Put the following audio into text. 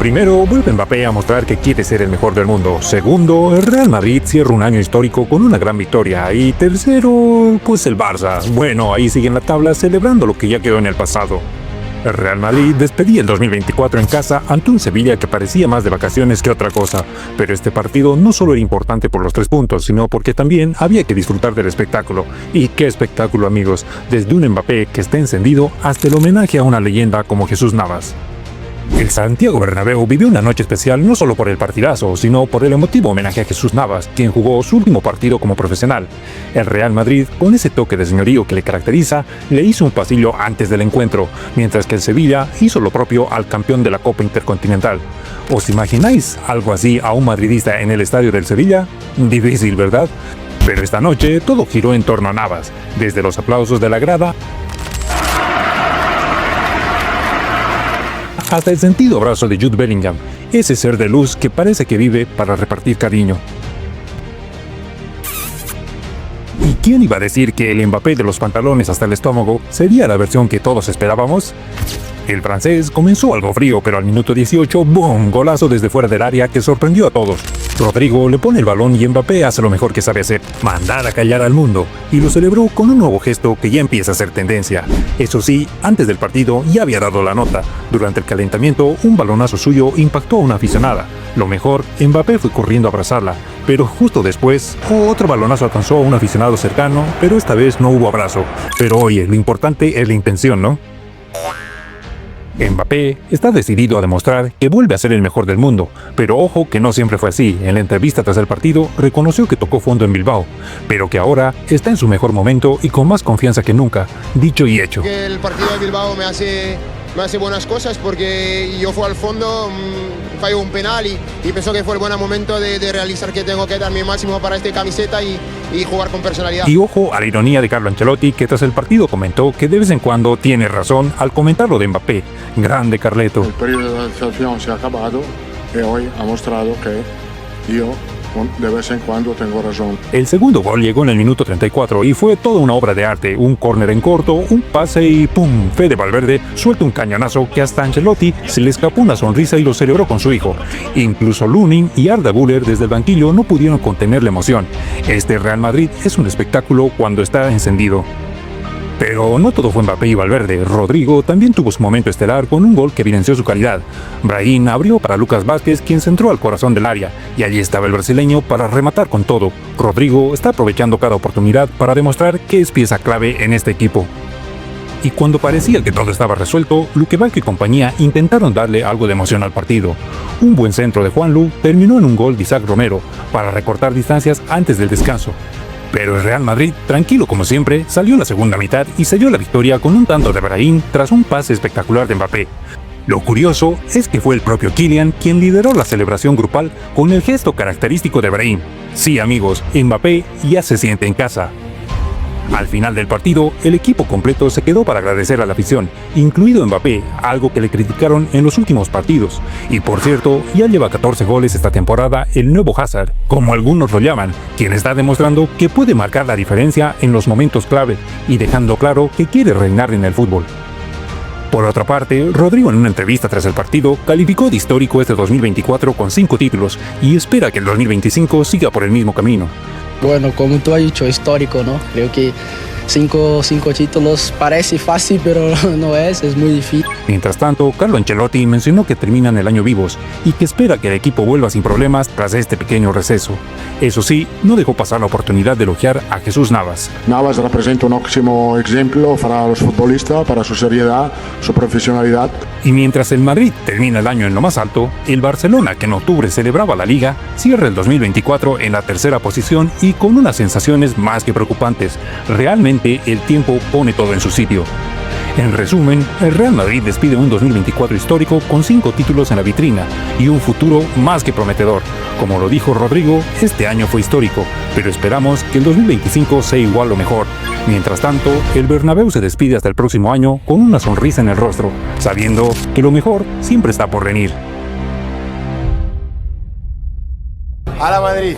Primero, vuelve Mbappé a mostrar que quiere ser el mejor del mundo. Segundo, el Real Madrid cierra un año histórico con una gran victoria. Y tercero, pues el Barça. Bueno, ahí sigue en la tabla celebrando lo que ya quedó en el pasado. El Real Madrid despedía el 2024 en casa ante un Sevilla que parecía más de vacaciones que otra cosa. Pero este partido no solo era importante por los 3 puntos, sino porque también había que disfrutar del espectáculo. Y qué espectáculo, amigos, desde un Mbappé que está encendido hasta el homenaje a una leyenda como Jesús Navas. El Santiago Bernabéu vivió una noche especial no solo por el partidazo, sino por el emotivo homenaje a Jesús Navas, quien jugó su último partido como profesional. El Real Madrid, con ese toque de señorío que le caracteriza, le hizo un pasillo antes del encuentro, mientras que el Sevilla hizo lo propio al campeón de la Copa Intercontinental. ¿Os imagináis algo así a un madridista en el estadio del Sevilla? Difícil, ¿verdad? Pero esta noche todo giró en torno a Navas, desde los aplausos de la grada hasta el sentido abrazo de Jude Bellingham, ese ser de luz que parece que vive para repartir cariño. ¿Y quién iba a decir que el Mbappé de los pantalones hasta el estómago sería la versión que todos esperábamos? El francés comenzó algo frío, pero al minuto 18, ¡boom!, golazo desde fuera del área que sorprendió a todos. Rodrigo le pone el balón y Mbappé hace lo mejor que sabe hacer, mandar a callar al mundo, y lo celebró con un nuevo gesto que ya empieza a ser tendencia. Eso sí, antes del partido ya había dado la nota. Durante el calentamiento, un balonazo suyo impactó a una aficionada. Lo mejor, Mbappé fue corriendo a abrazarla, pero justo después, otro balonazo alcanzó a un aficionado cercano, pero esta vez no hubo abrazo. Pero oye, lo importante es la intención, ¿no? Mbappé está decidido a demostrar que vuelve a ser el mejor del mundo, pero ojo que no siempre fue así. En la entrevista tras el partido reconoció que tocó fondo en Bilbao, pero que ahora está en su mejor momento y con más confianza que nunca, dicho y hecho. El partido de Bilbao me hace buenas cosas porque yo fui al fondo, falló un penal y pensó que fue el buen momento de realizar que tengo que dar mi máximo para esta camiseta y jugar con personalidad. Y ojo a la ironía de Carlo Ancelotti, que tras el partido comentó que de vez en cuando tiene razón al comentar lo de Mbappé. Grande Carleto. El periodo de adaptación se ha acabado y hoy ha mostrado que yo de vez en cuando tengo razón. El segundo gol llegó en el minuto 34 y fue toda una obra de arte. Un córner en corto, un pase y ¡pum! Fede Valverde suelta un cañonazo que hasta Ancelotti se le escapó una sonrisa y lo celebró con su hijo. Incluso Lunin y Arda Güler desde el banquillo no pudieron contener la emoción. Este Real Madrid es un espectáculo cuando está encendido. Pero no todo fue Mbappé y Valverde. Rodrigo también tuvo su momento estelar con un gol que evidenció su calidad. Brahim abrió para Lucas Vázquez, quien centró al corazón del área, y allí estaba el brasileño para rematar con todo. Rodrigo está aprovechando cada oportunidad para demostrar que es pieza clave en este equipo. Y cuando parecía que todo estaba resuelto, Luquevaque y compañía intentaron darle algo de emoción al partido. Un buen centro de Juanlu terminó en un gol de Isaac Romero para recortar distancias antes del descanso. Pero el Real Madrid, tranquilo como siempre, salió en la segunda mitad y selló la victoria con un tanto de Brahim tras un pase espectacular de Mbappé. Lo curioso es que fue el propio Kylian quien lideró la celebración grupal con el gesto característico de Brahim. Sí, amigos, Mbappé ya se siente en casa. Al final del partido, el equipo completo se quedó para agradecer a la afición, incluido Mbappé, algo que le criticaron en los últimos partidos. Y por cierto, ya lleva 14 goles esta temporada el nuevo Hazard, como algunos lo llaman, quien está demostrando que puede marcar la diferencia en los momentos clave y dejando claro que quiere reinar en el fútbol. Por otra parte, Rodrigo en una entrevista tras el partido calificó de histórico este 2024 con 5 títulos y espera que el 2025 siga por el mismo camino. Bueno, como tú has dicho, histórico, ¿no? Creo que cinco títulos parece fácil, pero no es muy difícil. Mientras tanto, Carlo Ancelotti mencionó que terminan el año vivos y que espera que el equipo vuelva sin problemas tras este pequeño receso. Eso sí, no dejó pasar la oportunidad de elogiar a Jesús Navas. Navas representa un óptimo ejemplo para los futbolistas, para su seriedad, su profesionalidad. Y mientras el Madrid termina el año en lo más alto, el Barcelona, que en octubre celebraba la Liga, cierra el 2024 en la tercera posición y con unas sensaciones más que preocupantes. Realmente el tiempo pone todo en su sitio. En resumen, el Real Madrid despide un 2024 histórico con 5 títulos en la vitrina y un futuro más que prometedor. Como lo dijo Rodrigo, este año fue histórico, pero esperamos que el 2025 sea igual o mejor. Mientras tanto, el Bernabéu se despide hasta el próximo año con una sonrisa en el rostro, sabiendo que lo mejor siempre está por venir. ¡A la Madrid!